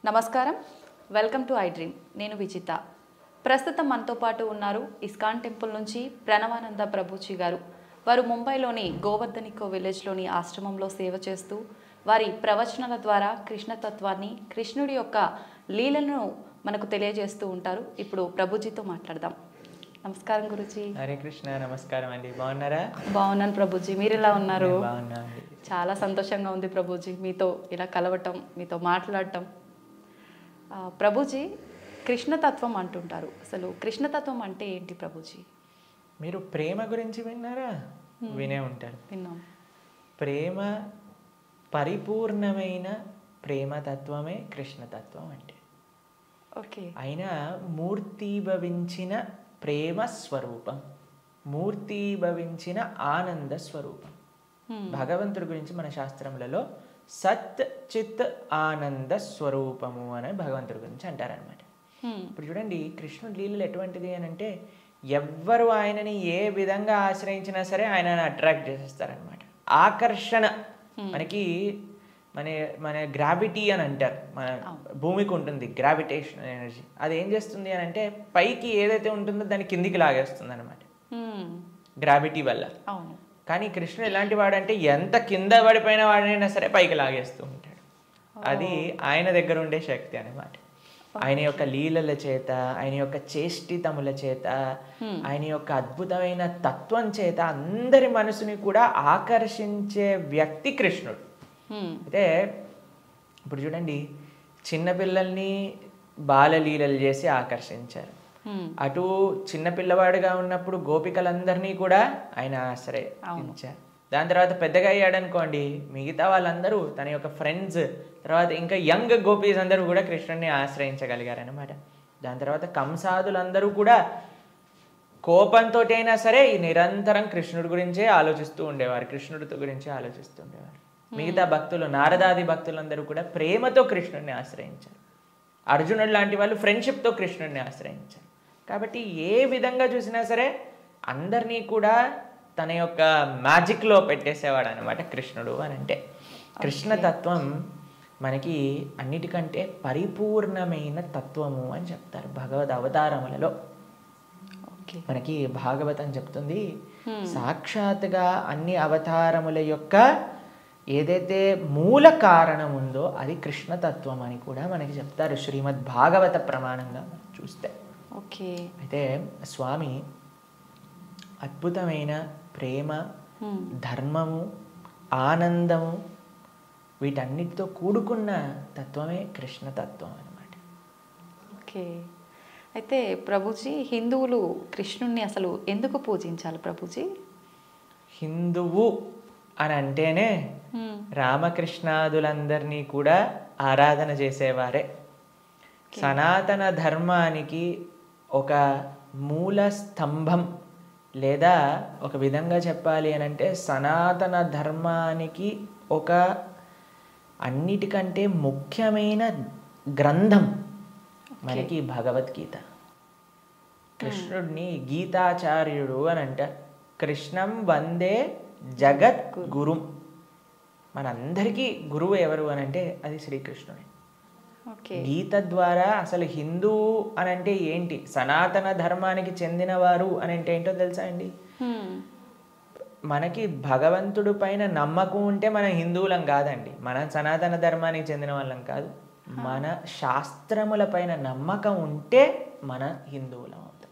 నమస్కారం, welcome to I dream. నేను విజిత. ప్రస్తుతం మనతో పాటు ఉన్నారు ఇస్కాన్ టెంపుల్ నుంచి ప్రణవానంద ప్రభుజీ గారు. వారు ముంబైలోని గోవర్ధనికో విలేజ్లోని ఆశ్రమంలో సేవ చేస్తూ వారి ప్రవచనాల ద్వారా కృష్ణతత్వాన్ని, కృష్ణుడి యొక్క లీలను మనకు తెలియజేస్తూ ఉంటారు. ఇప్పుడు ప్రభుజీతో మాట్లాడదాం. నమస్కారం గురుజీ. హరే కృష్ణ. నమస్కారం అండి. బాగున్నారా? బాగున్నాను ప్రభుజీ, మీరు ఎలా ఉన్నారు? బాగున్నా అండి. చాలా సంతోషంగా ఉంది ప్రభుజీ మీతో ఇలా కలవటం, మీతో మాట్లాడటం. ప్రభుజీ, కృష్ణతత్వం అంటుంటారు. అసలు కృష్ణతత్వం అంటే ఏంటి ప్రభుజీ? మీరు ప్రేమ గురించి విన్నారా? వినే ఉంటారు. విన్నాం. ప్రేమ, పరిపూర్ణమైన ప్రేమతత్వమే కృష్ణతత్వం అంటే. ఓకే. అయినా మూర్తీభవించిన ప్రేమ స్వరూపం, మూర్తీభవించిన ఆనంద స్వరూపం. భగవంతుడి గురించి మన శాస్త్రములలో సత్ చిత్ ఆనంద స్వరూపము అని భగవంతుడి గురించి అంటారనమాట. ఇప్పుడు చూడండి, కృష్ణుడి లీలలు ఎటువంటిది అని అంటే, ఎవ్వరు ఆయనని ఏ విధంగా ఆశ్రయించినా సరే ఆయనని అట్రాక్ట్ చేసేస్తారనమాట. ఆకర్షణ మనకి మన మన గ్రావిటీ అని అంటారు. మన భూమికి ఉంటుంది గ్రావిటేషన్ ఎనర్జీ. అది ఏం చేస్తుంది అని అంటే, పైకి ఏదైతే ఉంటుందో దాన్ని కిందికి లాగేస్తుంది అనమాట గ్రావిటీ వల్ల. అవును. కానీ కృష్ణుడు ఎలాంటి వాడంటే, ఎంత కింద పడిపోయిన వాడినైనా సరే పైకి లాగేస్తూ ఉంటాడు. అది ఆయన దగ్గర ఉండే శక్తి అనమాట. ఆయన యొక్క లీలల చేత, ఆయన యొక్క చేష్టితముల చేత, ఆయన యొక్క అద్భుతమైన తత్వం చేత అందరి మనసుని కూడా ఆకర్షించే వ్యక్తి కృష్ణుడు. అయితే ఇప్పుడు చూడండి, చిన్నపిల్లల్ని బాలలీలలు చేసి ఆకర్షించారు. అటు చిన్నపిల్లవాడుగా ఉన్నప్పుడు గోపికలందరినీ కూడా ఆయన ఆశ్రయించారు. దాని తర్వాత పెద్దగా అయ్యాడనుకోండి, మిగతా వాళ్ళందరూ తన యొక్క ఫ్రెండ్స్, తర్వాత ఇంకా యంగ్ గోపీస్ అందరూ కూడా కృష్ణుడిని ఆశ్రయించగలిగారనమాట. దాని తర్వాత కంసాదులందరూ కూడా కోపంతో అయినా సరే నిరంతరం కృష్ణుడి గురించే ఆలోచిస్తూ ఉండేవారు, కృష్ణుడితో గురించి ఆలోచిస్తూ ఉండేవారు. మిగతా భక్తులు, నారదాది భక్తులందరూ కూడా ప్రేమతో కృష్ణుడిని ఆశ్రయించారు. అర్జునుడు లాంటి వాళ్ళు ఫ్రెండ్షిప్తో కృష్ణుడిని ఆశ్రయించారు. కాబట్టి ఏ విధంగా చూసినా సరే అందరినీ కూడా తన యొక్క మ్యాజిక్లో పెట్టేసేవాడు అనమాట కృష్ణుడు అని అంటే. కృష్ణతత్వం మనకి అన్నిటికంటే పరిపూర్ణమైన తత్వము అని చెప్తారు భగవద్ అవతారములలో. మనకి భాగవతం చెప్తుంది, సాక్షాత్గా అన్ని అవతారముల యొక్క ఏదైతే మూల కారణం ఉందో అది కృష్ణతత్వం అని కూడా మనకి చెప్తారు శ్రీమద్ భాగవత ప్రమాణంగా మనం చూస్తే. ఓకే. అయితే స్వామి అద్భుతమైన ప్రేమ, ధర్మము, ఆనందము వీటన్నిటితో కూడుకున్న తత్వమే కృష్ణతత్వం అన్నమాట. ఓకే. అయితే ప్రభుజీ, హిందువులు కృష్ణుణ్ణి అసలు ఎందుకు పూజించాలి ప్రభుజీ? హిందువు అని అంటేనే రామకృష్ణాదులందరినీ కూడా ఆరాధన చేసేవారే. సనాతన ధర్మానికి ఒక మూల స్తంభం, లేదా ఒక విధంగా చెప్పాలి అని అంటే సనాతన ధర్మానికి ఒక అన్నిటికంటే ముఖ్యమైన గ్రంథం మనకి భగవద్గీత. కృష్ణుడిని గీతాచార్యుడు అని అంటారు. కృష్ణం వందే జగత్ గురుం. మనందరికీ గురువు ఎవరు అని అంటే అది శ్రీకృష్ణుడే. గీత ద్వారా అసలు హిందువు అని అంటే ఏంటి, సనాతన ధర్మానికి చెందినవారు అని అంటే ఏంటో తెలుసా అండి? మనకి భగవంతుడి పైన నమ్మకం ఉంటే మనం హిందువులం కాదండి, మనం సనాతన ధర్మానికి చెందిన వాళ్ళం కాదు. మన శాస్త్రముల పైన నమ్మకం ఉంటే మన హిందువులం అవుతాం.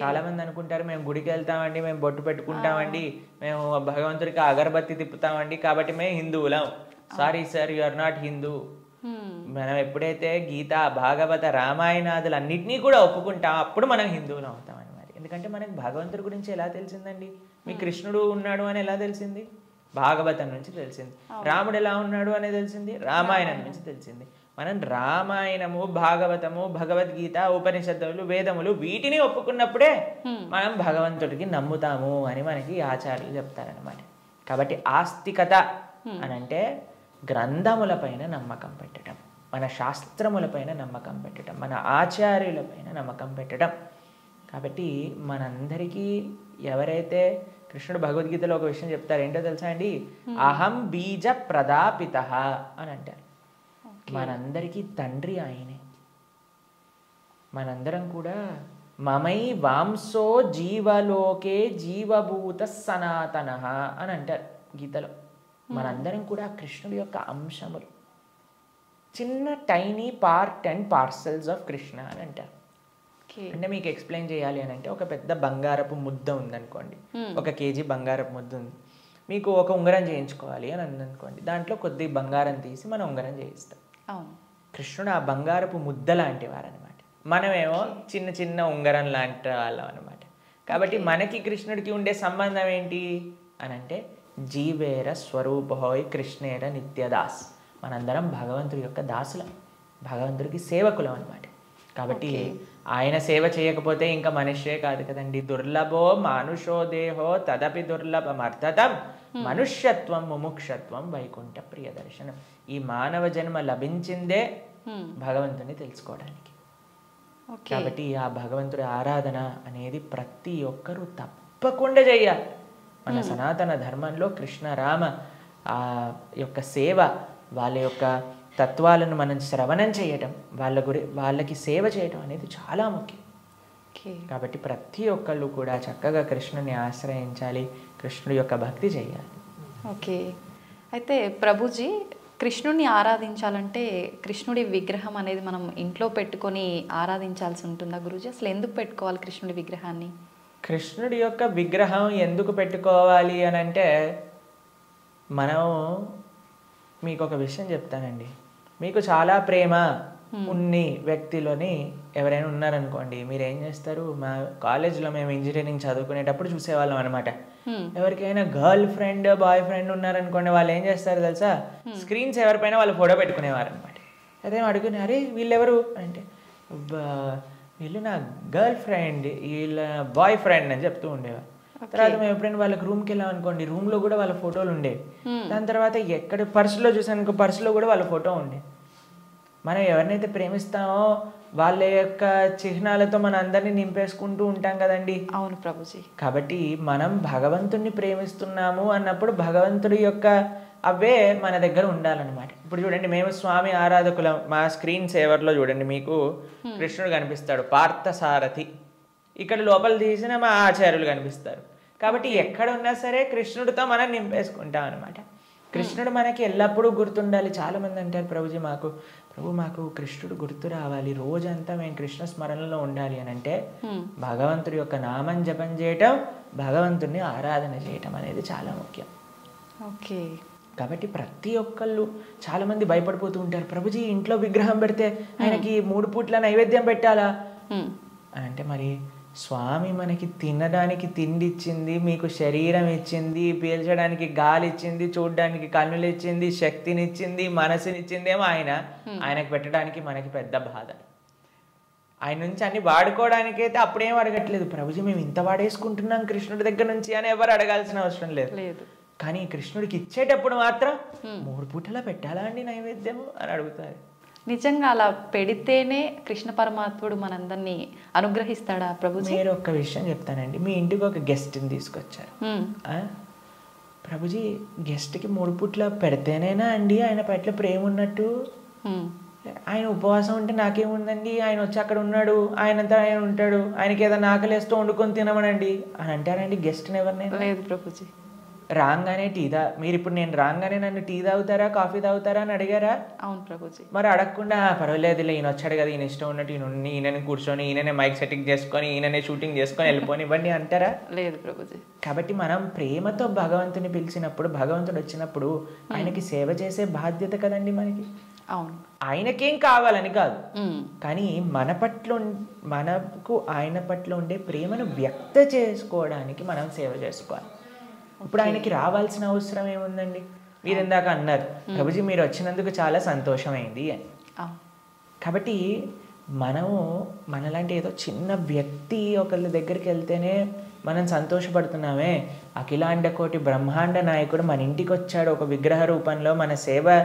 చాలా మంది అనుకుంటారు, మేము గుడికి వెళ్తామండి, మేము బొట్టు పెట్టుకుంటామండి, మేము భగవంతుడికి అగరబత్తి తిప్పుతామండి కాబట్టి మేము హిందువులం. Sorry sir, you are not Hindu. మనం ఎప్పుడైతే గీత, భాగవత, రామాయణాదులు అన్నిటినీ కూడా ఒప్పుకుంటాం అప్పుడు మనం హిందువులు అవుతాం అన్నమాట. ఎందుకంటే మనకి భగవంతుడి గురించి ఎలా తెలిసిందండి? మీ కృష్ణుడు ఉన్నాడు అని ఎలా తెలిసింది? భాగవతం నుంచి తెలిసింది. రాముడు ఎలా ఉన్నాడు అని తెలిసింది? రామాయణం నుంచి తెలిసింది. మనం రామాయణము, భాగవతము, భగవద్గీత, ఉపనిషత్తులు, వేదములు వీటిని ఒప్పుకున్నప్పుడే మనం భగవంతుడికి నమ్ముతాము అని మనకి ఆచార్యులు చెప్తారనమాట. కాబట్టి ఆస్తికత అని అంటే గ్రంథములపైన నమ్మకం పెట్టడం, మన శాస్త్రములపైన నమ్మకం పెట్టడం, మన ఆచార్యులపైన నమ్మకం పెట్టడం. కాబట్టి మనందరికీ ఎవరైతే కృష్ణుడు భగవద్గీతలో ఒక విషయం చెప్తారు, ఏంటో తెలుసా అండి? అహం బీజ ప్రదాపిత అని అంటారు. మనందరికీ తండ్రి ఆయనే. మనందరం కూడా మమై వాంసో జీవలోకే జీవభూత సనాతన అని అంటారు గీతలో. మనందరం కూడా కృష్ణుడి యొక్క అంశములు, చిన్న tiny part and parcels of Krishna అని అంటారు. అంటే మీకు ఎక్స్ప్లెయిన్ చేయాలి అని అంటే, ఒక పెద్ద బంగారపు ముద్ద ఉందనుకోండి, 1 kg బంగారపు ముద్ద ఉంది. మీకు ఒక ఉంగరం చేయించుకోవాలి అని అందనుకోండి, దాంట్లో కొద్ది బంగారం తీసి మనం ఉంగరం చేయిస్తాం. కృష్ణుడు ఆ బంగారపు ముద్ద లాంటి వారనమాట, మనమేమో చిన్న చిన్న ఉంగరం లాంటి వాళ్ళం అనమాట. కాబట్టి మనకి కృష్ణుడికి ఉండే సంబంధం ఏంటి అని అంటే, జీవేర స్వరూపహోయ్ కృష్ణేర నిత్యదాస్. మనందరం భగవంతుడి యొక్క దాసులం, భగవంతుడికి సేవకులం అనమాట. కాబట్టి ఆయన సేవ చేయకపోతే ఇంకా మనిషే కాదు కదండి. దుర్లభో మానుషో దేహో తదపి దుర్లభమర్థతం మనుష్యత్వం ముముక్షత్వం వైకుంఠ ప్రియదర్శనం. ఈ మానవ జన్మ లభించిందే భగవంతుని తెలుసుకోవడానికి. కాబట్టి ఆ భగవంతుడి ఆరాధన అనేది ప్రతి ఒక్కరూ తప్పకుండా చేయాలి. మన సనాతన ధర్మంలో కృష్ణ రామ ఆ యొక్క సేవ, వాళ్ళ యొక్క తత్వాలను మనం శ్రవణం చేయటం, వాళ్ళకి సేవ చేయటం అనేది చాలా ముఖ్యం. కాబట్టి ప్రతి ఒక్కళ్ళు కూడా చక్కగా కృష్ణుని ఆశ్రయించాలి, కృష్ణుడి యొక్క భక్తి చేయాలి. ఓకే. అయితే ప్రభుజీ, కృష్ణుడిని ఆరాధించాలంటే కృష్ణుడి విగ్రహం అనేది మనం ఇంట్లో పెట్టుకొని ఆరాధించాల్సి ఉంటుందా గురూజీ? అసలు ఎందుకు పెట్టుకోవాలి కృష్ణుడి విగ్రహాన్ని? కృష్ణుడి యొక్క విగ్రహం ఎందుకు పెట్టుకోవాలి అని అంటే, మనం మీకు ఒక విషయం చెప్తానండి. మీకు చాలా ప్రేమ ఉన్ని వ్యక్తిలోని ఎవరైనా ఉన్నారనుకోండి, మీరు ఏం చేస్తారు? మా కాలేజ్లో మేము ఇంజనీరింగ్ చదువుకునేటప్పుడు చూసేవాళ్ళం అనమాట. ఎవరికైనా గర్ల్ ఫ్రెండ్ బాయ్ ఫ్రెండ్ ఉన్నారనుకోండి, వాళ్ళు ఏం చేస్తారు తెలుసా? స్క్రీన్స్ ఎవరిపైన వాళ్ళు ఫోటో పెట్టుకునేవారు అనమాట. అదే అడుగునే, అరే వీళ్ళెవరు అంటే, వీళ్ళు నా గర్ల్ ఫ్రెండ్, వీళ్ళ బాయ్ ఫ్రెండ్ అని చెప్తూ ఉండేవారు. తర్వాత మేము ఎప్పుడైనా వాళ్ళకి రూమ్కి వెళ్ళాం అనుకోండి, రూమ్లో కూడా వాళ్ళ ఫోటోలు ఉండేవి. దాని తర్వాత ఎక్కడ పర్సులో చూసానుకో, పర్సులో కూడా వాళ్ళ ఫోటో ఉండే. మనం ఎవరినైతే ప్రేమిస్తామో వాళ్ళ యొక్క చిహ్నాలతో మన అందరినీ నింపేసుకుంటూ ఉంటాం కదండి. అవును ప్రభుజీ. కాబట్టి మనం భగవంతుణ్ణి ప్రేమిస్తున్నాము అన్నప్పుడు భగవంతుడి యొక్క అవే మన దగ్గర ఉండాలన్నమాట. ఇప్పుడు చూడండి, మేము స్వామి ఆరాధకులం. మా స్క్రీన్ సేవర్లో చూడండి, మీకు కృష్ణుడు కనిపిస్తాడు, పార్థసారథి. ఇక్కడ లోపల తీసిన మా ఆచార్యులు కనిపిస్తారు. కాబట్టి ఎక్కడ ఉన్నా సరే కృష్ణుడితో మనం నింపేసుకుంటాం అనమాట. కృష్ణుడు మనకి ఎల్లప్పుడూ గుర్తుండాలి. చాలామంది అంటారు, ప్రభుజీ మాకు కృష్ణుడు గుర్తు రావాలి, రోజంతా మేము కృష్ణ స్మరణలో ఉండాలి అని అంటే, భగవంతుడి యొక్క నామం జపం చేయటం, భగవంతుడిని ఆరాధన చేయటం అనేది చాలా ముఖ్యం. ఓకే. కాబట్టి ప్రతి ఒక్కళ్ళు చాలామంది భయపడిపోతూ ఉంటారు, ప్రభుజీ ఇంట్లో విగ్రహం పెడితే ఆయనకి 3 పూట్ల నైవేద్యం పెట్టాలా అని అంటే, మరి స్వామి మనకి తినడానికి తిండి ఇచ్చింది, మీకు శరీరం ఇచ్చింది, పీల్చడానికి గాలి ఇచ్చింది, చూడడానికి కన్నులు ఇచ్చింది, శక్తినిచ్చింది, మనసునిచ్చిందేమో ఆయనకు పెట్టడానికి మనకి పెద్ద బాధ. ఆయన నుంచి అన్ని వాడుకోవడానికైతే అప్పుడేం అడగట్లేదు, ప్రభుజీ మేము ఇంత వాడేసుకుంటున్నాం కృష్ణుడి దగ్గర నుంచి అని ఎవరు అడగాల్సిన అవసరం లేదు. కానీ కృష్ణుడికి ఇచ్చేటప్పుడు మాత్రం 3 పూటలా పెట్టాలా అండి నైవేద్యము అని అడుగుతారు. నిజంగా అలా పెడితేనే కృష్ణ పరమాత్ముడు మనందరినీ అనుగ్రహిస్తాడా ప్రభుజీ? మీరు ఒక్క విషయం చెప్తానండి. మీ ఇంటికి ఒక గెస్ట్ని తీసుకొచ్చారు, ప్రభుజీ గెస్ట్కి 3 పూట్ల పెడితేనేనా అండి ఆయన పట్ల ప్రేమ ఉన్నట్టు? ఆయన ఉపవాసం ఉంటే నాకేముందండి, ఆయన వచ్చి అక్కడ ఉన్నాడు, ఆయనంతా ఆయన ఉంటాడు, ఆయనకి ఏదైనా ఆకలేస్తూ వండుకొని తినమనండి అని అంటారండి గెస్ట్ని ఎవరినైనా? లేదు ప్రభుజీ. రాగానే మీరు ఇప్పుడు నేను రాగానే నన్ను టీ తాగుతారా కాఫీ తాగుతారా అని అడిగారా? అవును ప్రభుజీ. మరి అడగకుండా పర్వాలేదులే ఈయన వచ్చాడు కదా, ఈయన ఇష్టం ఉన్నట్టు ఈయనని కూర్చొని, ఈయననే మైక్ సెట్టింగ్ చేసుకొని, ఈయననే షూటింగ్ చేసుకొని వెళ్ళిపోని ఇవ్వండి అంటారా? లేదు ప్రభుజీ. కాబట్టి మనం ప్రేమతో భగవంతుని పిలిచినప్పుడు, భగవంతుడు వచ్చినప్పుడు ఆయనకి సేవ చేసే బాధ్యత కదండి మనకి. అవును. ఆయనకేం కావాలని కాదు, కానీ మనకు ఆయన పట్ల ఉండే ప్రేమను వ్యక్త చేసుకోవడానికి మనం సేవ చేసుకోవాలి. ఇప్పుడు ఆయనకి రావాల్సిన అవసరం ఏముందండి? మీరు ఇందాక అన్నారు, ప్రభుజీ మీరు వచ్చినందుకు చాలా సంతోషమైంది అని. కాబట్టి మనము మనలాంటి ఏదో చిన్న వ్యక్తి ఒకళ్ళ దగ్గరికి వెళ్తేనే మనం సంతోషపడుతున్నామే, అఖిలాండ కోటి బ్రహ్మాండ నాయకుడు మన ఇంటికి వచ్చాడు ఒక విగ్రహ రూపంలో మన సేవ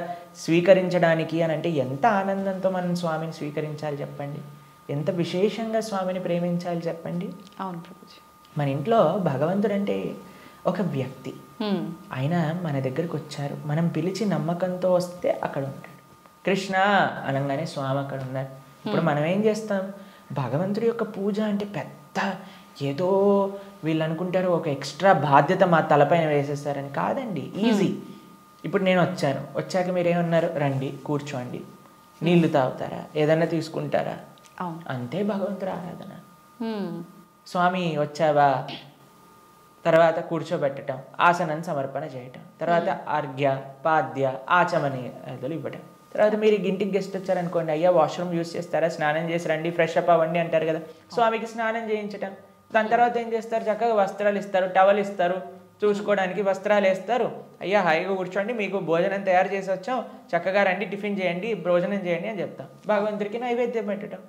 స్వీకరించడానికి అని అంటే, ఎంత ఆనందంతో మనం స్వామిని స్వీకరించాలి చెప్పండి, ఎంత విశేషంగా స్వామిని ప్రేమించాలి చెప్పండి. అవును ప్రభుజీ. మన ఇంట్లో భగవంతుడు అంటే ఒక వ్యక్తి, ఆయన మన దగ్గరకు వచ్చారు, మనం పిలిచి నమ్మకంతో వస్తే అక్కడ ఉంటాడు. కృష్ణ అనగానే స్వామి అక్కడ ఉన్నారు. ఇప్పుడు మనం ఏం చేస్తాం, భగవంతుడి యొక్క పూజ అంటే పెద్ద ఏదో వీళ్ళు అనుకుంటారు ఒక ఎక్స్ట్రా బాధ్యత మా తలపైన వేసేస్తారని. కాదండి, ఈజీ. ఇప్పుడు నేను వచ్చాక మీరేమన్నారు, రండి కూర్చోండి, నీళ్లు తాగుతారా, ఏదన్నా తీసుకుంటారా, అంతే భగవంతుడి ఆరాధన. స్వామి వచ్చావా, తర్వాత కూర్చోబెట్టడం, ఆసనం సమర్పణ చేయటం, తర్వాత అర్ఘ్య పాద్య ఆచమనీయాదులు ఇవ్వటం. తర్వాత మీరు ఇంటికి గెస్ట్ వచ్చారనుకోండి, అయ్యా వాష్రూమ్ యూస్ చేస్తారా, స్నానం చేసి రండి, ఫ్రెష్ అప్ అవ్వండి అంటారు కదా, స్వామికి స్నానం చేయించటం. దాని తర్వాత ఏం చేస్తారు, చక్కగా వస్త్రాలు ఇస్తారు, టవల్ ఇస్తారు, చూసుకోవడానికి వస్త్రాలు వేస్తారు. అయ్యా హాయిగా కూర్చోండి, మీకు భోజనం తయారు చేసి వచ్చాం, చక్కగా రండి, టిఫిన్ చేయండి, భోజనం చేయండి అని చెప్తాం. భగవంతుడికి నైవేద్యం పెట్టడం.